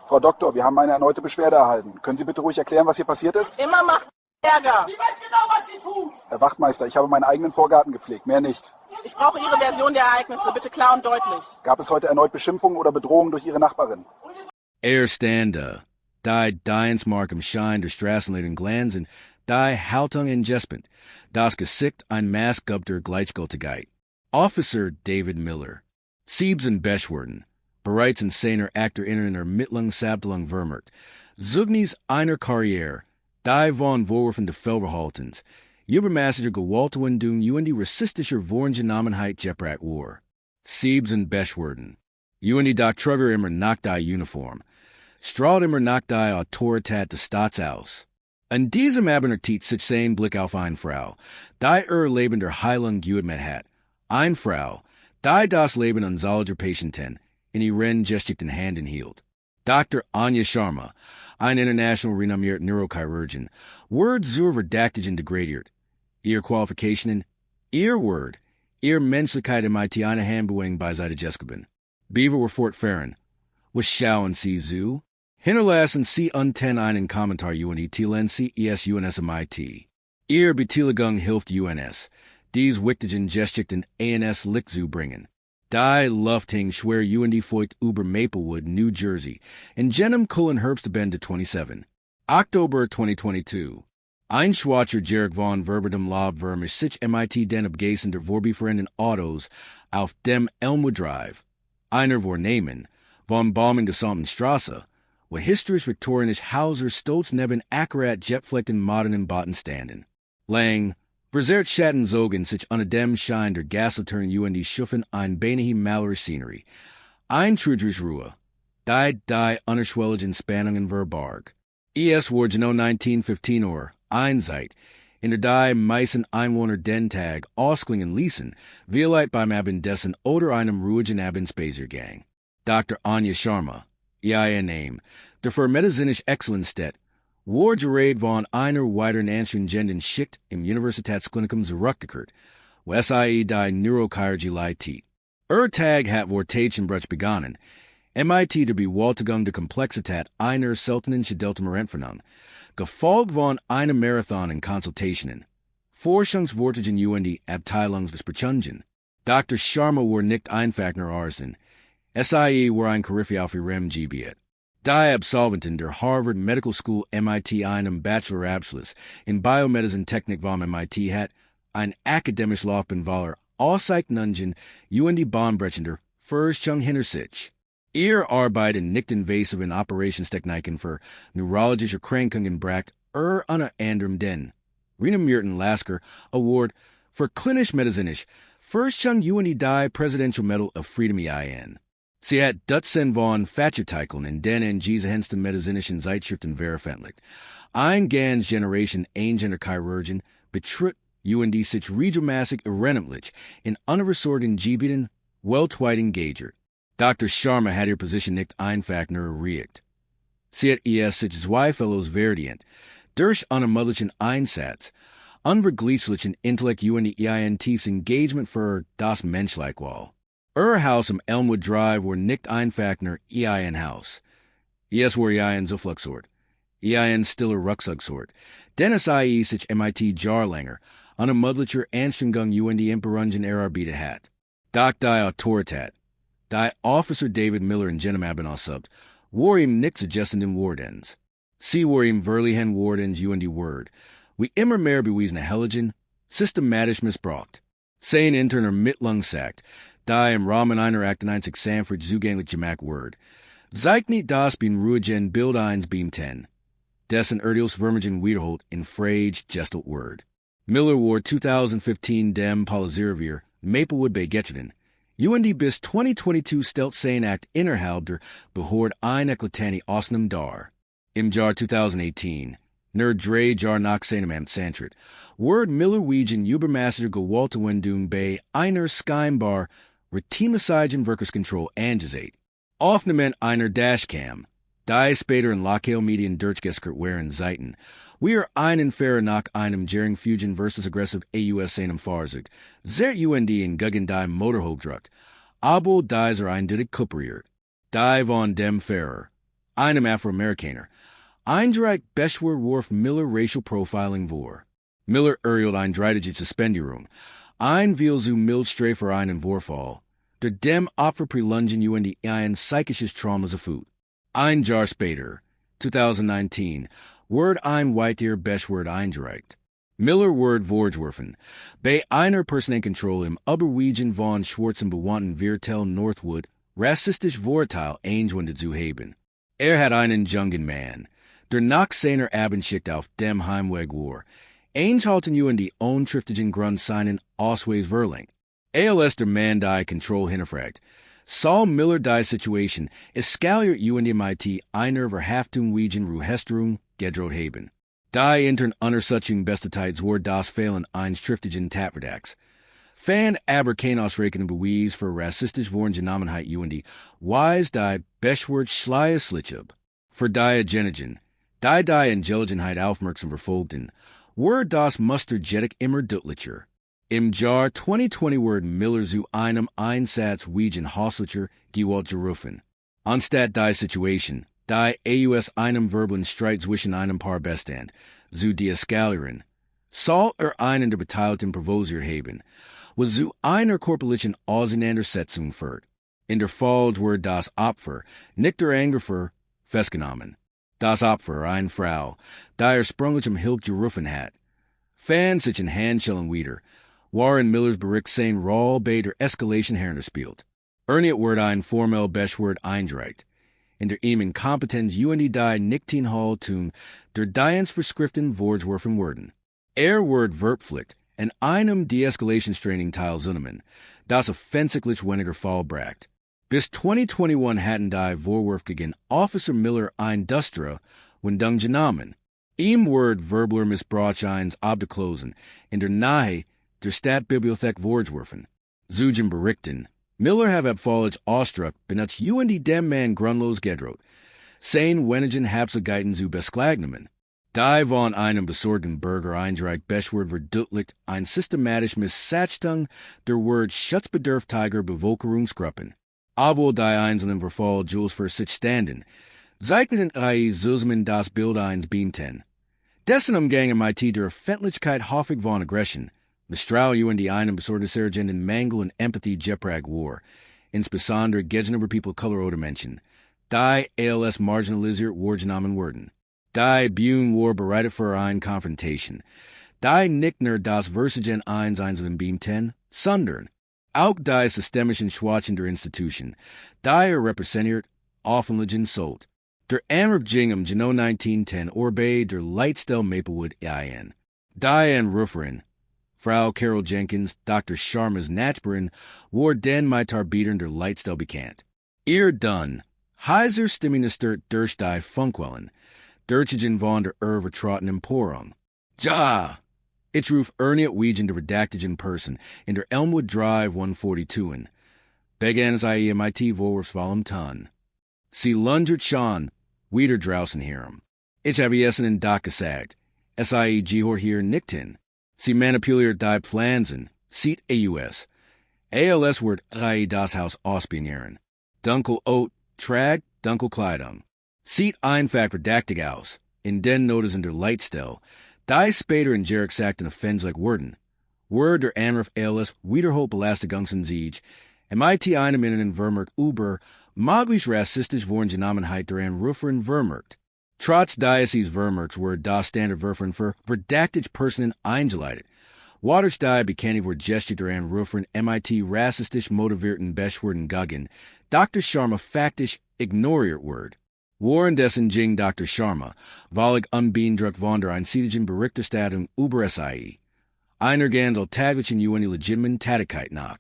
Frau Doktor, wir haben eine erneute Beschwerde erhalten. Können Sie bitte ruhig erklären, was hier passiert ist? Immer macht Ärger. Sie weiß genau, was sie tut. Herr Wachtmeister, ich habe meinen eigenen Vorgarten gepflegt, mehr nicht. Ich brauche Ihre Version der Ereignisse, bitte klar und deutlich. Gab es heute erneut Beschimpfungen oder Bedrohungen durch Ihre Nachbarin? Standa, die Diensmark im Schein der Strassenleden Glansen, die Haltung in Gespent, das Gesicht ein Maßgubter Gleichgültigkeit. Officer David Miller. Siebs und Beschwerden. Bereits in seiner Akter in der Mittlung Sabtelung vermerkt. Zugnis einer Karriere. Die von Vorwürfen de Felverhaltens. Übermassiger Gewaltwendung die rassistischer Vorngenamenheit Jeprat war. Siebs und Beschwerden. Die Doktrugger immer nach die Uniform. Straut immer nach die Autorität des Staatshaus. An diesem Abend sich sein Blick auf eine Frau, die Leben der Heilung geübt hat. Eine Frau, die das Leben unserer Patienten in ihren geschickten Händen hielt. Dr. Anja Sharma, ein international renommiert Neurochirurgeon, Word zur Verdaktigen degradiert. Ihr Qualifikationen, ihr Word, ihr Menschlichkeit eine Handbewegung beiseite Jeskeben. Beaver were fortfahren. Was schauen Sie zu? Hinterlassen Sie unten einen Kommentar tilen Sie es UNS Ihr Beteiligung hilft UNS. Dies wichtigen Geschichten ANS Lick zu bringen. Die Lufting schwer Feucht über Maplewood, New Jersey, in Jenem Cullen Herbsteben de 27. October 2022. Einschüchterung Jarek von Verberdem Lob Vermisch sich den Abgasen der Vorbefremden Autos auf dem Elmwood Drive. Einer vor Namen, von Bombing de Straße, wo historisch Victorianisch Hauser stolz neben akkurat jetfleckten modernen Botten standen. Lang, verzerrt Schatten zogen sich unter dem Schein der Gaslatern Schuffen ein beinahe malere Scenery. Ein Trudrich Ruhe, die unerschwelligen Spannungen verbarg. Es war genau 1915 Einseit, in der die meisten Einwohner den Tag ausklingen ließen, vielleicht beim Abend dessen oder einem ruhigen Abendsspaziergang. Dr. Anja Sharma, ihr Name, der für medizinisch Exzellenzstädt, war gerät von einer weiteren Anstrengung Schicht im Universitätsklinikum zurückgekehrt, wo die Neurochirurgie leitet. Tag hat vor Tagenbrüch begonnen, der Bewältigung der Komplexität einer seltenen Delta Entfernung, gefolgt von einem Marathon in Konsultationen. Forschungsvortigen die Abteilungsbesprechungen. Dr. Sharma war nicht einfach nur Arzt. War ein Koryphäe auf ihrem Gebiet. Die Absolventen der Harvard Medical School einem Bachelorabschluss in Biomedizintechnik vom MIT hat, ein akademisch Laufbahn Waller auszeichnungen die bahnbrechender Forschung hinter sich. Ihr Arbeit in nicht invasiven Operationstechniken für neurologische Krankungen bracht unter anderem den renommierten Lasker Award für klinisch-medizinisch Forschung die Presidential Medal of Freedom ein. Sie hat Dutzend von Fachartikeln in den hensten medizinischen Zeitschriften veröffentlicht. Ein ganz Generation Eingener Chirurgen betritt sich regelmäßig ehrenamtlich in unersorgten Gebieten weltweit engagert. Dr. Sharma hat ihre Position nicht einfach nur erreicht. Sie hat sich zwei Fellows verdient, durch unermüdlichen Einsatz, unvergleichlichen Intellekt tiefes Engagement für das Menschliche. Haus im Elmwood Drive war nicht einfach nur Haus. War Zufluchtsort. Stiller Rucksacksort. Dennis sich MIT Jarlanger, unermüdlicher Anstrengung die Imperungen erarbeitet hat. Die Autorität. Die Officer David Miller in Jenem aussubt, war ihm nicht suggestenden Wardens. Sie war ihm verlichen Wardens die Word, wie immer mehr bewiesene Helligen, systematisch missbraucht. Sein interner Mittlungsakt, die im Rahmen einer Akte 90 Sanford zugänglich gemacht Word. Zeigt nicht das bin ruhigen Bild 1 Beam 10. Dessen Vermergen wiederholt in Frage gestalt Word. Miller war 2015 dem Polisirvier, Maplewood Bay Getchenden. Bis 2022 stelt sein Act innerhalb der Behörde ein eklatani Ausnahmen dar. Im Jahr 2018, nur drei Jahr nach seinem Amtsantritt, Word Miller Wiegen Übermassiger Gewaltwendung bei einer scheinbar Routinemäßigen Workerskontrolle angesehen. Aufnahmen einer Dashcam, die später in lokalen Medien durchgeführt werden Seiten, wir einen Fahrer nach einem Fusion versus aggressiv AUS einem Fahrzeug, sehr in gegen die Motorhof druckt, aber dieser eindeutig kooperiert. Die von dem Fahrer, einem Afroamerikaner. Eindreich Beschwer Worf Miller Racial Profiling vor. Miller urteilt eindreitige Suspenderung. Ein will zu Mildstrafe einen Vorfall. Der dem Opfer prelungen und ein psychisches Trauma erfut. Ein Jahr später, 2019, Word ein weiter Beschwerd eindreicht. Miller Word vorgeworfen, bei einer Personenkontrolle im Oberwegen von schwarzen Bewandten Viertel Northwood rassistisch Vorteil eingewendet zu haben. Hat einen jungen Mann, der nach seiner Abendschicht auf dem Heimweg war, eingehalten und die untriftigen Grund seinen Ausweis verlangt. Als der Mann die Kontrolle hinterfragt, Saul Miller die Situation eskaliert und MIT einer Verhaftung wegen Ruhesterung gedroht haben. Die intern Untersuchung bestetides war das Fehlen eines triftigen Tatverdachts. Fan aber kein ausreichenden Beweis für rassistisch Vorgenommenheit und die Weis die Beschwerd Schleierslitschub. Für die Genigen, die Intelligenheit aufmerksam verfolgten, war das Musterjetic immer deutlicher. Im Jahr 2020 ward Miller zu einem Einsatz wegen häuslicher Gewalt gerufen. Anstatt die Situation, die aus einem verbalen Streit zwischen einem Paar bestand, zu deeskalieren, soll einen der Beteiligten provoziert haben, was zu einer korporlichen Auseinandersetzung führt. In der Fall wurde das Opfer, nicht der Angreifer, festgenommen. Das Opfer, eine Frau, die sprunglich Hilfe gerufen hat. Fans sich in Handschellen wieder, waren Millers Bericht sein Roll bei der Eskalation hergespielt. Erniet wurde ein formell Beschwerd eindreicht. In der ihm Inkompetenz und die nicht tun, der Diens Verschriften vorgeworfen wurden. Word verpflicht, in einem Deeskalationstraining teilzunehmen, das offensichtlich weniger fallbracht. Bis 2021 hatten die Vorwurf gegen Officer Miller ein Dustra Wendung genommen. Ihm Word verbaler Missbrauch eins abgeklosen, in der Nähe der Stadtbibliothek vorgeworfen. Zugen berichten, Miller have abfallig ausdruck benutzt und die dem Mann grundlos gedroht. Sein wenigen Habsegeiten zu besklagnemen. Die von einem besorgten Bürger eindreigt Beschwerd verdeutlicht ein systematisch Missachtung der Word schutzbedürftiger Bevölkerungsgruppen. Obwohl die einzelnen Verfall Jules für sich standen, zeichneten Susman das Bild eins Beamten. Dessen Umgang MIT der Öffentlichkeit häufig von Aggression, Mistral und die einem besorgniserregenden Mangel und Empathie gepragt war, insbesondere gegenüber People Color oder Menschen, die als marginalisiert wahrgenommen wurden. Die Bühnen war bereitet für eine Konfrontation. Die nicht nur das Versagen eins einzelnen Beamten, sondern auch die systemischen Schwächen der Institution, die repräsentiert, offenlich sollt. Der Anruf ging Geno 1910 bei der Leitstelle Maplewood ein. Die Anruferin, Frau Carol Jenkins, Dr. Sharma's Nachbarin, war den Mitarbeitern der Leitstelle bekannt. Ihr Dunn, heiser Stimminister durch die Funkwellen, Durchigen von der vertrauten Emporung. Ja! Ich ruf erniet wegen der redaktigen Person in der Elmwood Drive 142. Begann sei MIT Vorwurfsfall Ton. Sie lungert schon, wieder draußen herem. Ich habe essen in Doc gesagt. Sie gehör hier nicht hin. Sie manipuliert die Pflanzen, sieht AUS. ALS wird das Haus ausbinieren. Dunkel Oat, Trag, Dunkel Kleidung. Sieht einfach verdächtig aus. In den Notes in der Leitstelle, die später in Jerick sagten offensichtlich wurden. Word der Anruf ALS wiederholt Belastigungssiege, MIT einem in Vermerkt über möglich rassistisch Vorgenommenheit der Anruferin vermerkt. Trotz Diocese Vermerks were das Standardwürfen für verdächtige Personen eingeleitet. Waters die bekannt were Gestik der Anruferin MIT rassistisch motivierten Beschwerden gegen Dr. Sharma faktisch ignoriert word. Waren dessen ging Dr. Sharma, weil unbeeindruckt von der einseitigen Berichterstattung über SIE. Einer Gandel taglichen und legitimen Tätigkeit nach.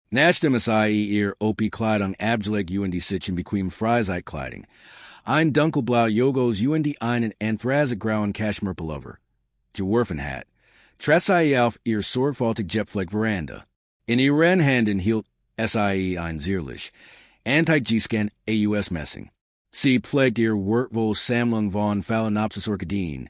Nachdem SIE ihr OP-Kleidung abgelegt und die Sitzen bequem Freizeitkleidung. Ein dunkelblau Jogos und die einen anthrazitgrauen Kaschmirpullover geworfen hat, trat sie auf ihr sorgfältig Jetfleck Veranda. In ihren Händen hielt SIE ein zierlich, anti-G-Scan AUS-Messing. Sie pflegt ihr wertvoll Sammlung von Phalaenopsis-Orchideen,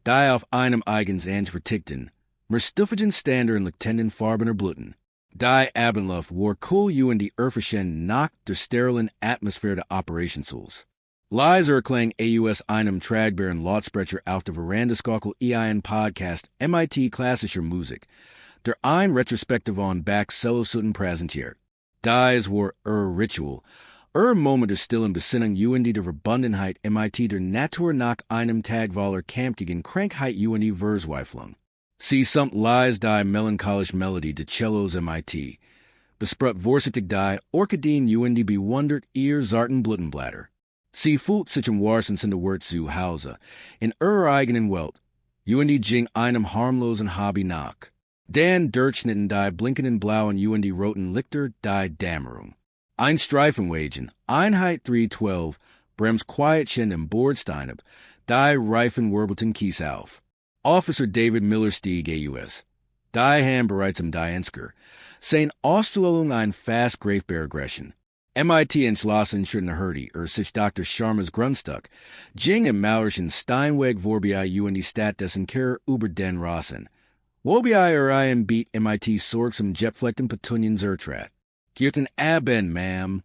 die auf einem eigens vertickten, merstuffigen Standard in lichtenden Farbener Blüten. Die Abendluft war cool und die Erfischen nach der sterilen Atmosphäre der Operationstools. Lies klang AUS einem tragbaren Lautsprecher auf der Verandaskakel ein Podcast MIT-klassischer Musik. Der ein Retrospektiv on back Cellosutten präsentiert. Dies war Ritual. Moment der stillen Besinnung der Verbundenheit MIT der Natur nach einem Tagvaler kamptigen Krankheit Versweiflung. Sie sumt Lies die melancholische Melodie de Cellos MIT. Besprut vorsichtig die Orchideen bewundert ihr zarten Bluttenblätter. Sie fühlt sich im wahrsten Sinne Wort zu Hause, in eigenen Welt, jing einem harmlosen Hobby nach. Dan Durchschnitten die blinkenden blauen roten Lichter die Dämmerung. Ein Streifenwagen, Einheit 312, brems quietchen im Bordstein ab, die Reifen wirbelten Kies auf. Officer David Miller stieg AUS. Die Ham bereits im Diensker. Sein Ausstellung ein fast Greifbeaggression. MIT entschlossen Schüttenhurdy, sich Dr. Sharma's Grundstück, Jing im Maurischen Steinweg vorbei Stadt dessen Care über den Rassen. Wobei ein beat MIT sorgsam Jetfleckten Petunien Zertrat. Kirten Abend, ma'am.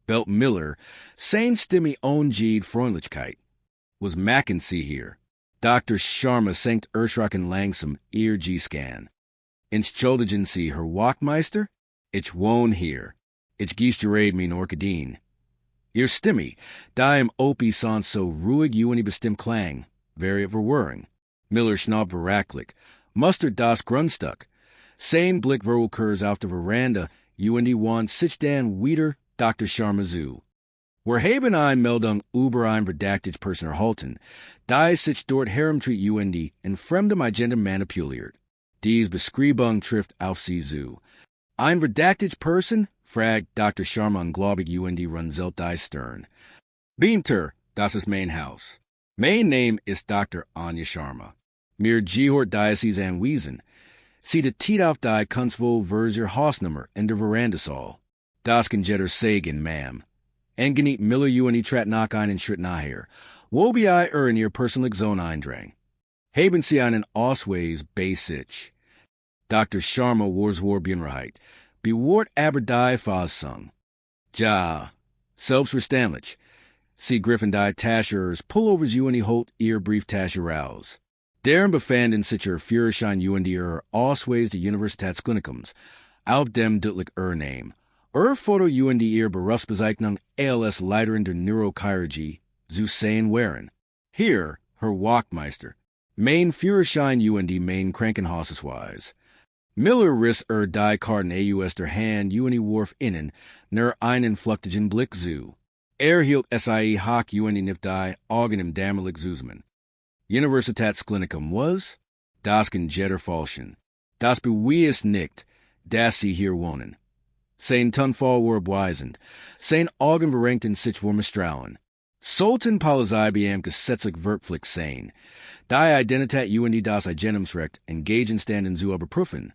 Belt Miller, sein Stimme ongeed Freundlichkeit. Was Mackenzie hier. Dr. Sharma senkt Erschrocken langsam ihr G-Scan. Entschuldigen Sie, Herr Wachtmeister? Ich wohne hier. Ich gesterade min Orchideen. Ihr Stimme, da im Opi sont so ruhig bestimmt klang, very verwirring. Miller schnaub verracklich, mustert das Grundstück. Sein Blick verwilkurs auf der Veranda, want sich dan wieder Dr. Sharma zu. Wir haben ein Meldung über ein verdächtig Person erhalten, die sich dort herumtritt in fremdem Agenten manipuliert. Dies Beschreibung trifft auf sie zu. Ein verdächtig Person? Fragt Dr. Sharma unglaubig runzelt die Stern. Beamter, das ist mein Haus. Mein Name ist Dr. Anja Sharma. Mir gehört Diocese anwiesen. Sie de Tiet auf die Kunstvoll Verser Hausnummer in der Verandasaal. Das kann jetter sagen, ma'am. En geniet Miller trat nach einen Schritt nachher. Wobei in ihr persönlich Zone eindrang. Haben Sie einen Ausweis bei sich? Dr. Sharma war Bienrheit. Bewort aber die Fassung. Ja, selbstverständlich. Sie griffen die Taschers Pullovers holt ihr Brieftasche raus. Deren befanden sich Führerschein ihrer Ausweis der Universitätsklinikums, auf dem deutlich Name. Foto ihr Berufsbezeichnung ALS Leiterin der Neurochirurgie, zu sehen wären. Hier, Herr Wachtmeister, mein Führerschein mein Krankenhausausweis. Miller riss die Karten AUS der Hand warf innen, ner einen fluktigen Blick zu. Hielt SIE Hawk nicht die Augen im dämmerlich Zusman. Universitätsklinicum was? Das kann jetter falschen. Das beweist nicht, dass sie hier wohnen. Sein Tonfall war abweisend, sein Augen verrenkten sich vor Misstrauen. Sollten Paulsei beam gesetzlich Verpflicht sein. Die Identität das Eigentumsrecht Gegenständen zu überprüfen.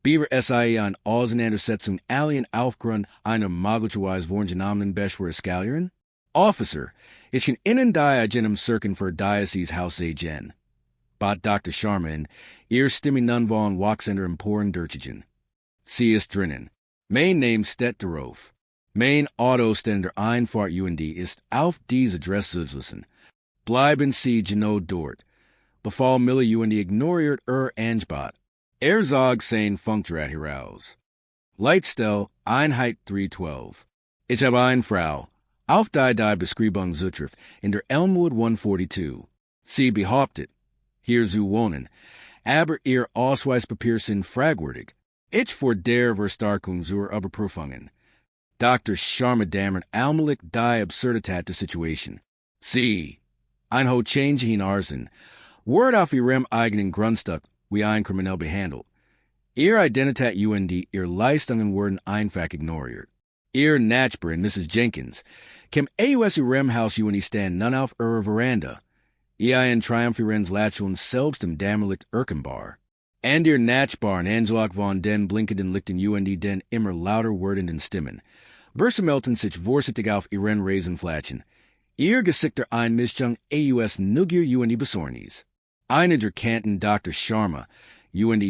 Beaver SIE an Auseinandersetzung allen aufgrund einer möglicherweise vorgenommenen Beschwerde eskalieren? Officer, ich kann Ihnen die Eigentumscirken für Diocese Haus sagen. Bat Dr. Sharma in, ihr Stimme nun von Wachsender Emporen Durchigen. Sie ist drinnen. Mein Name steht darauf. Mein Autoständer Einfahrt ist auf diese Adresse zuzulassen. Bleiben Sie genau dort. Befall Miller ignoriert Angebot. Sagt sein Funkgerät heraus. Leitstelle Einheit 312. Ich habe eine Frau. Auf die Beschreibung zutrifft in der Elmwood 142. Sie behauptet, hier zu wohnen, aber ihr Ausweispapier sind fragwürdig. Ich vor der Verstärkung zur Überprüfungen. Dr. Sharma dammert allmählich die Absurdität der Situation. Sie, ein ho change hin Arsen, Word auf ihrem eigenen Grundstück wie ein Kriminell behandelt. Ihr Identität ihr Leistungen wurden einfach ignoriert. Ihr Nachbarin, Mrs. Jenkins, kim AUS ihrem Haus stand nun auf ihrer Veranda. Ihr ein Triumph ihrens Latscheln selbst im dämmerlicht Erkenbar. And ihr Nachbarn Angelak von den blinkenden Lichten den immer lauter wordenden Stimmen. Versamelten sich vorsichtig auf ihren Raisenflatschen. Ihr gesickter Einmischung AUS nugir besorgnis. Eine der Kanten Dr. Sharma,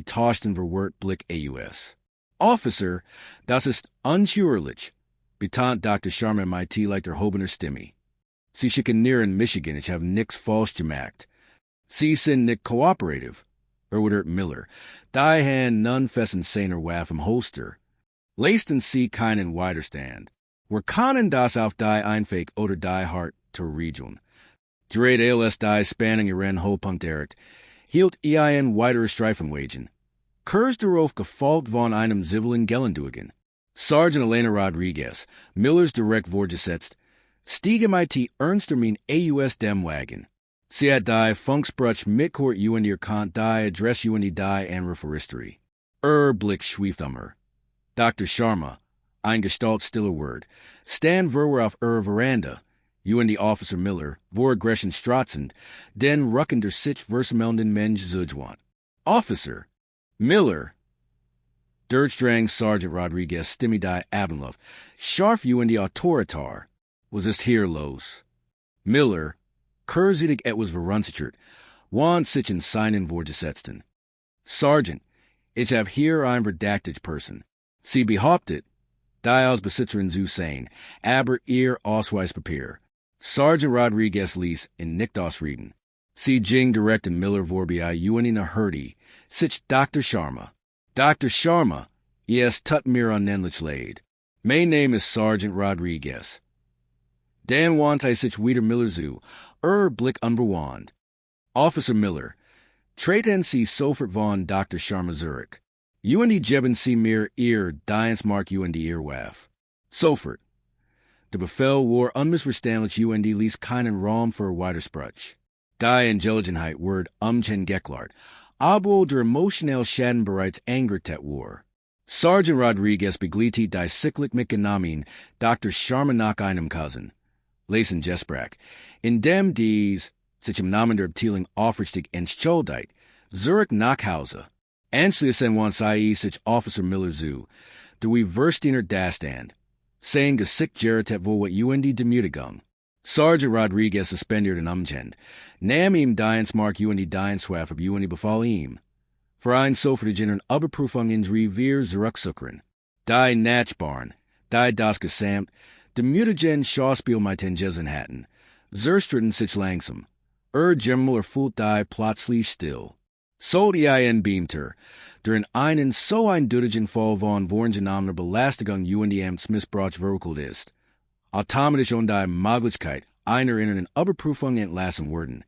tauschten verwirrt Blick AUS. Officer, das ist unschuldig, betont Dr. Sharma MIT like der Hobener Stimme. Sie schicken near in Michigan, ich have nix falsch gemacht. Sie sind nicht kooperativ. Oder Miller. Die han nun fessen seiner Waff im Holster. Leisten sie keinen Widerstand. Wir können das auf die Einfake oder die Hart zur Region. Dreht als die Spanning ihren Hohlpunkt erreicht, hielt ein weitere Streifenwagen. Kurs darauf gefolgt von einem zivilen Gellenduigen. Sergeant Elena Rodriguez, Millers direkt vorgesetzt, stieg mit ernster min AUS Demwagen. Sie hat die Funksprutsch mitkort und ihr Kant die Adress und die andere Foresterie. Blick schwieftummer. Dr. Sharma, ein gestaltstiller Word, stand wir auf Veranda, und die Officer Miller, vor Aggression strotzend, den ruckender sich versammelnden Mensch zugewand. Officer Miller, Durchdrang Sergeant Rodriguez stimmi die Abendluft, scharf und die Autoritar, was ist hier los? Miller, Kurzidig etwas verunsichert, want sich in seinen vorgesetzten. Sergeant, ich hab hier ein verdächtig Person. Sie behauptet, die als Besitzerin zu sein, aber ihr Ausweispapier. Sergeant Rodriguez ließ in nicht ausreden. Sie ging direkt in Miller vorbei und in a hurdy, sich Dr. Sharma. Dr. Sharma, yes, tut mir unendlich leid. My name is Sergeant Rodriguez. Dan want I sich wieder Miller zu, Blick unverwandt. Officer Miller, treten Sie sofort von Dr. Sharma Zurich. Und die geben Sie mir ihr Dienstmark und die Irrwaff. Sofort. Der Befehl war unmissverständlich und die ließ keinen Raum für Widersprach. Die Intelligentheit word Geklart, aber der emotionell Schaden bereits angertet war. Sergeant Rodriguez beglietet die cyclic mit Genamin Dr. Sharma nach einem Cousin. Lesen Jesprach, indem dies, sich im Namen der Abteilung aufrichtig entschuldigt, Zurich nach Hause. Anschließend want sei sich Officer Miller zu, der Verstiner Dastand, saying gesickt geritet wo wat die Demütigung. Sergeant Rodriguez suspendiert in Umgend, nahm ihm Dienstmark die Dienstwaff ab die befahl ihm. Für ein sofortigen Überprüfung in wir zurückzuckern. Die Nachbarn, die das Gesamt, Demütigen Schauspiel mit den Jessen hatten, zerstritten sich langsam. General fühlt die plötzlich still. So die beamter, der in einen so eindeutigen Fall von vorgenommener Belästigung und die Amtsmissbrauch verurteilt ist. Automatisch und die Möglichkeit einer in einer Überprüfung entlassen werden,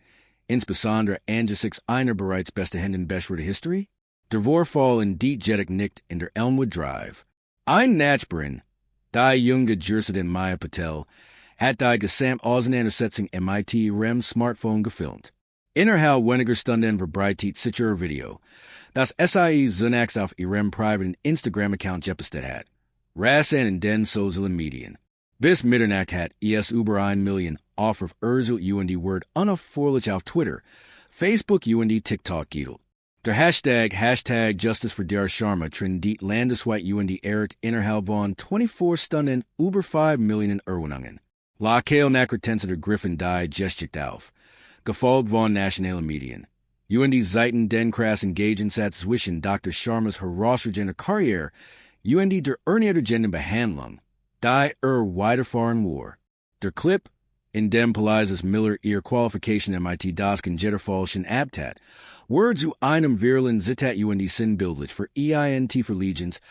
insbesondere angesichts einer bereits bestehenden beschwerte History, der Vorfall in Dietjetic nicht in der Elmwood Drive. Ein Nachbarin, die junge Juristtin Maya Patel, hat die gesamt Auseinandersetzung mit ihrem Smartphone gefilmt. Innerhalb weniger Stunden verbreitet sich ihr Video, das SAI zunächst auf ihrem privaten Instagram-Account gepostet hat. Rassen in den sozialen Medien. Bis Mitternacht hat es über 1 Million auf Urzel und die Word unerfreulich auf Twitter, Facebook und die TikTok giedelt. Der Hashtag Justice for der Sharma trendet landesweit und die erreicht innerhalb von 24 Stunden über 5 Millionen Erwähnungen. Lokal Nachrichten der Griffin die geschikt auf, gefolgt von nationalen Medien. Und die Seiten den krassen Gegensatz zwischen Dr. Sharmas herausragender Karriere und die der erniedrigenden Behandlung, die weiterfahren war. Der Clip, in dem Pelizes Miller ihr Qualification MIT das Genjetterfalschen abtat, word zu einem viralen Zitat und die sinnbildlich für tieferlegens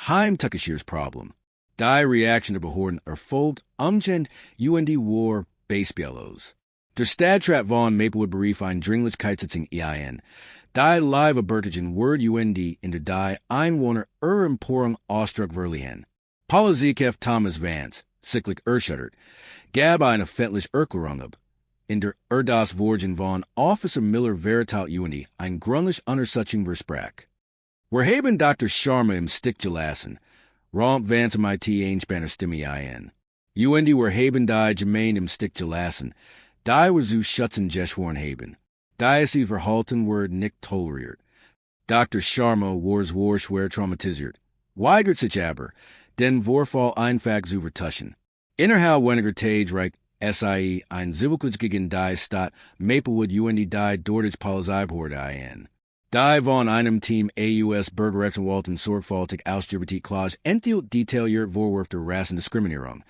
Heimtuckischiers Problem. Die Reaction der Behörden erfolgt umgehend und die war Basebielos. Der Stadtrat von Maplewood berief ein Dringlichkeitssitzung die live Bertigen word und die in der die Einwohner Emporung Ausdruck verliehen. Polizeikef Thomas Vance, sicklich erschuttert, gab eine fettlich Erklärung ab. In der das Vorgen von Officer Miller veritat und ein gründlich Untersuchung versprach. Wir haben Dr. Sharma im Stick gelassen, Romp Vance mit Einspanner Stimme ein. Und wir haben die Gemein im Stick gelassen, die wir zu Schutzen geschworen haben. Die sie verhalten word nicht toleriert. Dr. Sharma war schwer traumatisiert. Weigert sich aber, den Vorfall einfach zu vertuschen. Innerhalb weniger Tage reicht SIE ein Zivilklich gegen die Stadt Maplewood und die Dortage Polizeibehörde ein. Die von einem Team AUS Bürgerrechtsanwalt und sorgfältig ausgearbeitet Klage enthielt detailliert Vorwurf der Rassendiskriminierung,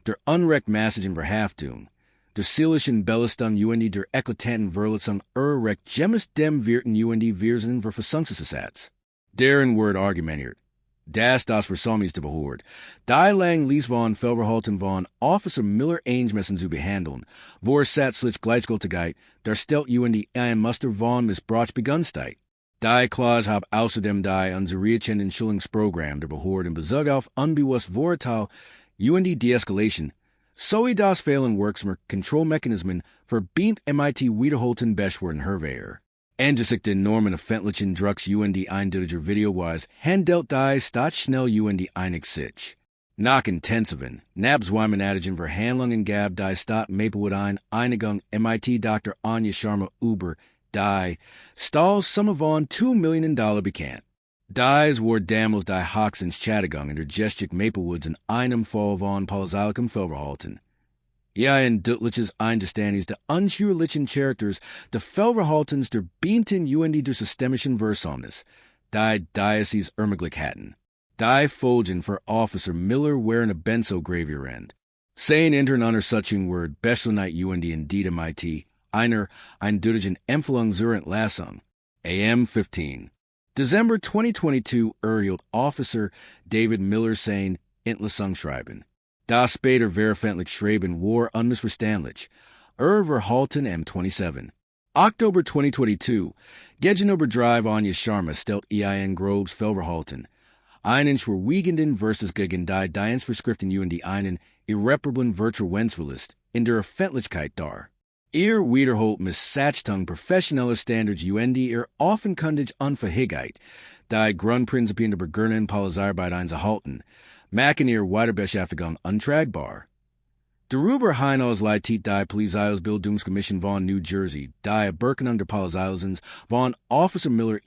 der Unrecht Message in Verhaftung, der seelischen Belastung der eklatanten Verletzung recht gemäß dem Wirten Wirsen Verfassungsgesetz. Deren Word argumentiert. Das Versammelns der Behörde. Die lang ließ von Ververhalten von Officer Miller Eingemessen zu behandeln, wo satzlich Gleichgültigkeit darstellt ein Muster von Missbrauch begunstiget. Die Clause hab außerdem die unserierten Entschuldigungsprogramm der Behörde in Bezug auf unbewusst Vorurteil de-Escalation sowie das Fehlen wirksamer Kontrollmechanismen verbindet MIT wiederholten Beschwerden herwehr. Angesichts enormen öffentlichen Drucks eindeutiger Videoweise handelt die Stadt schnell einig sich. Nach intensiven, nabsweimenatigen Verhandlungen gab die Stadt Maplewood Einigung MIT Dr. Anja Sharma über die Stahl Summe von $2 Millionen bekannt. Dies war damals die Hoxens Chattegung in der Gestich Maplewoods in einem Fall von Polizeilichem Fehlverhalten. Ein deutliches Eingeständnis der unschuldigen Charakters der Fehlverhaltens der beginnt der systemischen Versäumnis, die Diocese ermöglicht hatten. Die Folgen für Officer Miller waren ebenso gravierend. Sein intern unter solchen Word besonite in die MIT einer eindeutigen Empfehlung zur Entlassung. AM 15. December 2022 erhielt Officer David Miller sein Entlassungsschreiben. Das später veröffentlicht Schreiben war unmissverständlich. Verhalten M27. October 2022. Gegenüber Drive Anja Sharma stellt Grobes Fehlverhalten. Einen schwerwiegenden versus gegen die Dienstvorschriften einen irreparablen Vertrauensverlust in der Öffentlichkeit dar. Wiederholt Missachtung professioneller Standards offenkundig Unfähigkeit, die Grundprinzipien der beginnenden Polizeiarbeit einzuhalten, machen Weiterbeschäftigung untragbar. Darüber hinaus leitet die Polizeiausbildungskommission von New Jersey die Erberkennung der Polizeilicens von Officer Miller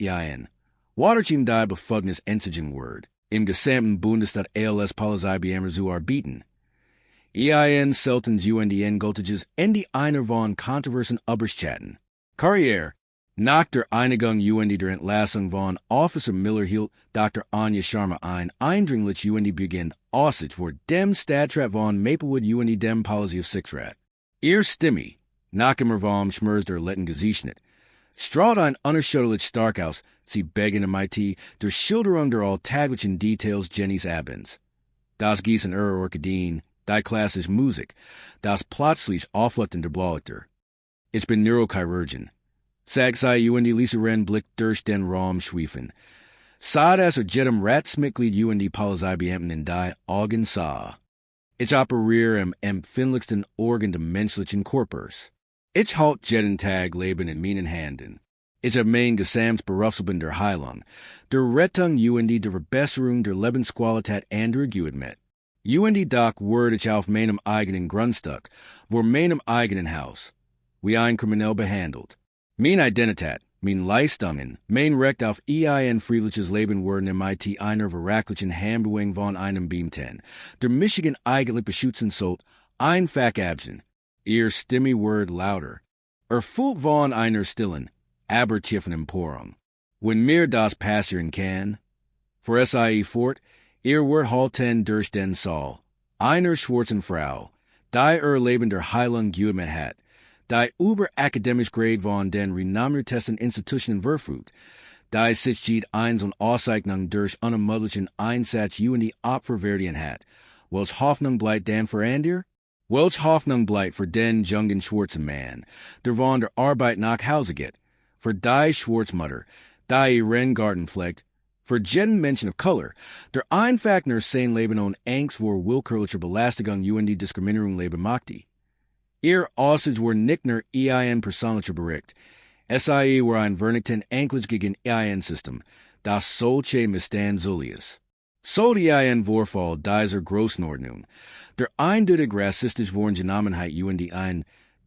Waterteam die Befugnis einzigen Word, im gesamten Bundesstaat ALS Polizeibeamter zu arbeiten. Seltens gültiges Ende einer von kontroversen Überschatten. Karriere. Nach der Einigung der Entlassung von Officer Miller hielt Dr. Anja Sharma eindringlich Beginn Aussicht vor dem Stadtrat von Maplewood dem Policy of Sixrat. Stimme, nach immer vom Schmerz der Letten gesichnet, strahlt ein unerschütterlich stark aus, sie begen MIT der Schilderung der alltäglichen Details Jennys Abends. Das Gießen Orchideen, die klassische Musik, das plötzlich Aufleuchten der Blaulichter. Ich bin Neurochirurgen. Sag sei Lisa Ren Blick durch den Raum schwiefen. Sah das jedem Ratsmitglied Polizeibeamten in die Augen sah. Ich operiere im empfindlichsten Organ des menschlichen Körpers. Ich halt jeden Tag Leben in meinen Händen. Ich habe mein gesamtes Berufsleben der Heilung, der Rettung der Verbesserung der Lebensqualität anderer mit. Doc word ich auf meinem eigenen Grundstück, vor meinem eigenen Haus, wie ein Kriminell behandelt. Meine Identität, meine Leistungen, mein Recht auf friedliches Leben wurden MIT einer verracklichen Handbuing von einem Beamten, der Michigan eigentlich beschützen sollte, einfach absehen. Stimme word lauter. Erfüllt von einer stillen, aber tiefen Empörung. Wenn mir das passieren kann, für fort, wird halten durch den Saal, einer schwarzen Frau, die Leben der Heilung mit hat, die über akademisch Grade von den renommiertesten Institutionen verfügt, die sich eins und Auszeichnung durch unermüdlichen Einsatz Opfer werden hat, welch Hoffnung bleibt denn für Andir? Welch Hoffnung bleibt für den jungen schwarzen Mann, der von der Arbeit nach Hause geht, für die Schwarzmutter, die ihren Garten pflegt, für jeden Menschen of Color, der einfach nur sein Leben und Angst vor willkürlicher Belästigung die Diskriminierung leben machte. Aussicht war nicht nur persönlicher Bericht. War ein vernichtend Anklage gegen System, das solche Missstand Zulius. So die Vorfall dieser Großnordnung, der eindeutig rassistisch Vorgenommenheit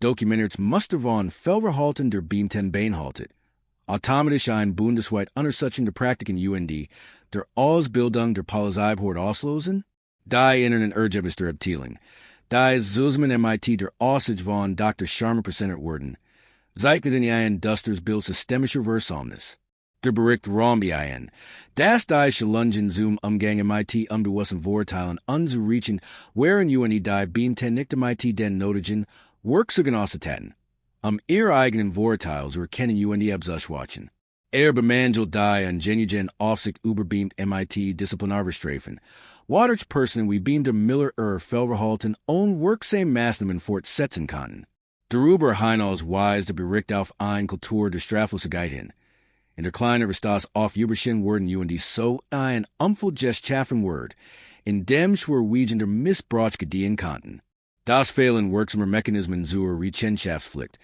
dokumentiert Muster von Fehlverhalten der Beamten beinhaltet. Automatisch ein bundesweit untersuchende Praktiken der Ausbildung der Polizeibehörde auslosen, die internen Ergebnis der Abteilung, die zusammen MIT der Aussicht von Dr. Sharma präsentiert wurden, zeichnet das Bild systemischer Versäumnis. Der Bericht Raum dass die Schalungen zum Umgang MIT unbewussten Vorurteilen unzureichen, wären die Beamten nicht MIT den nötigen, Worksugenausetaten. Ihre eigenen Vorteile zu erkennen und abzuschwatzen. Bemangelt die an genuine Aufsicht überbeamt MIT-Disziplinarbestrafen. Waderch Personen wie beamte Miller Fehlverhalten ohne wirksame Maßnahmen fortsetzen kann. Darüber hinaus weist der Bericht auf eine Kultur der Straflosigkeit hin. In der kleinen Restas auf Überschen worden so ein umfeldschaffen Word, in dem Schwerwiegen der Missbrauch gedehen konnten. Das Fehlen wirksamer Mechanismen zur Rechenschaftspflicht,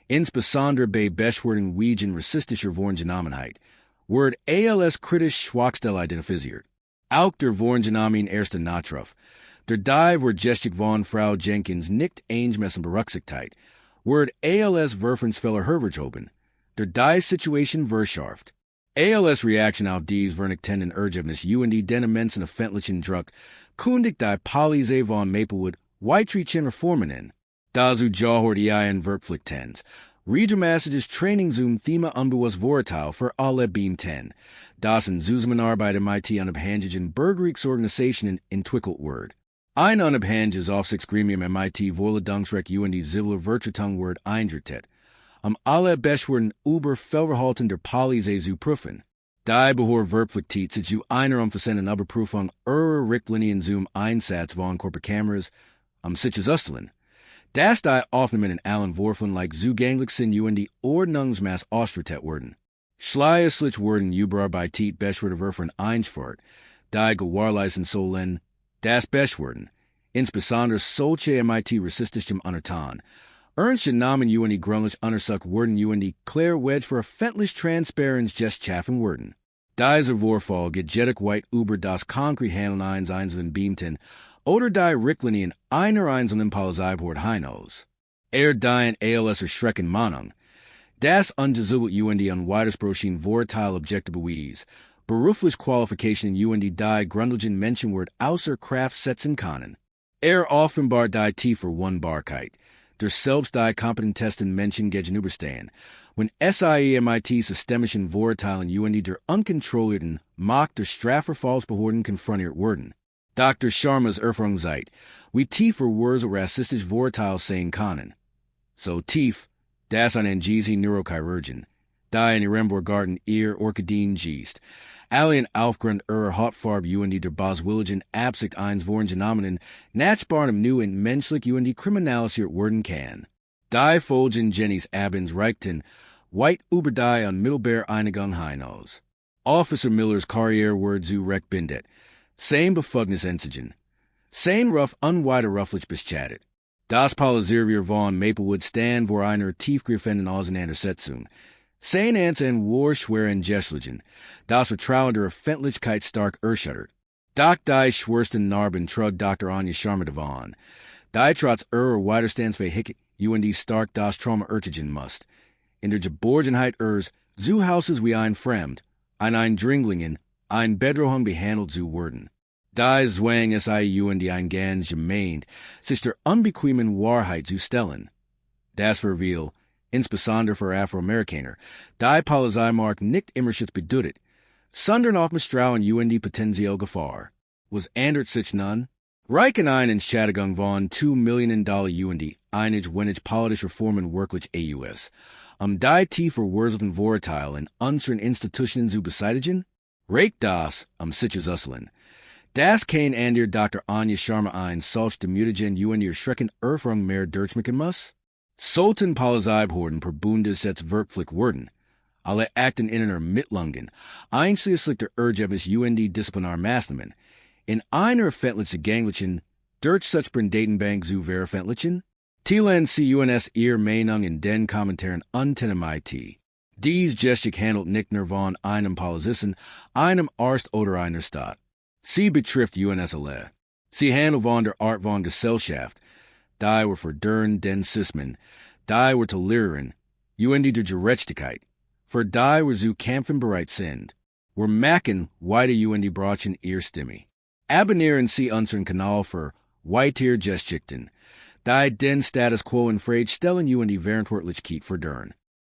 insbesondere bei Beschwerden wegen rassistischer Wohngenommenheit, wird als kritisch Schwachstelle identifiziert. Auch der Wohngenommen erste Nachruf. Der die wird gestig von Frau Jenkins nicht eingemessen Berücksichtigt, wird als Werfensfehler hervorgehoben. Der die Situation verschärft. Als Reaction auf dies vernichtenden Ergebnis und den immensen öffentlichen Druck kundigt die Polizei von Maplewood weitreichende Reformen in. Dazu gehört ein Verpflichtens. Regelmäßiges Training zum Thema unbewusst Vorteil für alle Beamten. Das in Zusammenarbeit mit unabhängigen Bürgerrechtsorganisationen entwickelt wird. Ein unabhängiges Aufsichtsgremium MIT Vorladungsrecht und Ziviler Vertretung wird eingerichtet, alle Beschwerden über Fehlverhalten der Polizei zu prüfen. Die Behörde verpflichtet sich zu einer umfassenden Überprüfung ihrer Richtlinien zum Einsatz von Körperkameras, sicherzustellen. Dass die Aufnahmen in allen Wurfen zugänglich sind und die Ordnungsmaß ausgewertet werden. Schließlich werden überarbeitet Beschwerdewerfer eingeführt, die gewährleisten sollen, dass Beschwerden, insbesondere solche mit rassistischem Unterton, ernste Namen und gründlich untersucht werden und klarweg für öffentlich Transparenz geschaffen werden. Dieser Vorfall geht jedig weit über das konkrete Handeln eines einzelnen Beamten oder die Richtlinien einer einzelnen Polizeibehörde hinaus. Dien als erschreckend Meinung, das ungezügelt und an widersprüchlichen Vorteil objekte Beweis, berufliche Qualifikationen und die grundlegenden Menschenwert außer Kraft setzen können. Offenbart die tiefe Wunderbarkeit, der selbst die kompetentesten Menschen gegenüberstehen, wenn mit systemischen Vorteilen und der unkontrollierten Macht der Strafverfallsbehörden konfrontiert werden. Dr. Sharma's Erfahrung zeigt, wie tiefer wir so rassistisch Vorteil sein können. So tief, dass ein Neurochirurgen, die in ihrem Garten ihr Orchideen gießt, allen aufgrund ihrer Hautfarbe und der boswilligen Absicht eines Wohlgenommenen nachbarn nu und menschlich und kriminalisiert werden kann. Die folgen Jennys Abends reichten weit über die unmittelbare Einigung hinaus. Officer Millers Karriere wird zu Recht bindet. Sein Befugnis entsigen. Sein Ruff unwiderruflich beschattet. Das Polizeirevier von Maplewood stand vor einer tiefgreifenden Auseinandersetzung. Sein Ansen war schweren Gestlichen, das Vertrauen der Öffentlichkeit stark erschüttert. Doch die schwersten Narben trug Dr. Anja Sharma davon. Die trotz ihrer Widerstandsfähigkeit und stark das Trauma erzigen musst. In der Geborgenheit ihres zu Hauses wie ein Fremd, ein Eindringlingen, ein Bedrohung behandelt zu werden. Die Zwang und ein ganz gemeint, sich der unbequemen Wahrheit zu stellen. Das verwiel, insbesondere für Afroamerikaner, die Polizeimarkt nicht immer schütz bedeutet, sondern auch Misstrauen und die potenzielle Gefahr. Was ändert sich nun? Reichen ein Entschädigung von $2 Millionen und einige politische Reformen wirklich AUS, die tiefer wurzelten Vorteile in unseren Institutionen zu beseitigen? Reicht das, sicherzustellen. Das kein ander Dr. Anja Sharma ein solch demütigen und ihr schrecken Erfahrung mehr durchmachen muss? Sollten Polizeibehörden per Bundesgesetz verpflichtet werden, alle Akten in einer Mittlungen, einschließlich der Ergebnis und die Disziplinarmaßnahmen, in einer öffentlich zugänglichen, durch solch Datenbank zu veröffentlichen? Teilen Sie uns Ihre Meinung in den Kommentaren unter MIT. Dies geschick handelt nicht nur von einem Polizisten, einem Arzt oder einer Stadt. Sie betrifft uns alle. Sie handelt von der Art von Gesellschaft, die wir verdurren den Sismen, die wir tolerieren, und die der Gerechtigkeit, für die wir zu kämpfen bereit sind. Wir machen weiter und die brauchen ihr Stimme. Abonnieren Sie unseren Kanal für weitere Geschichten, die den Status quo in Frage stellen und die Verantwortlichkeit verdurren.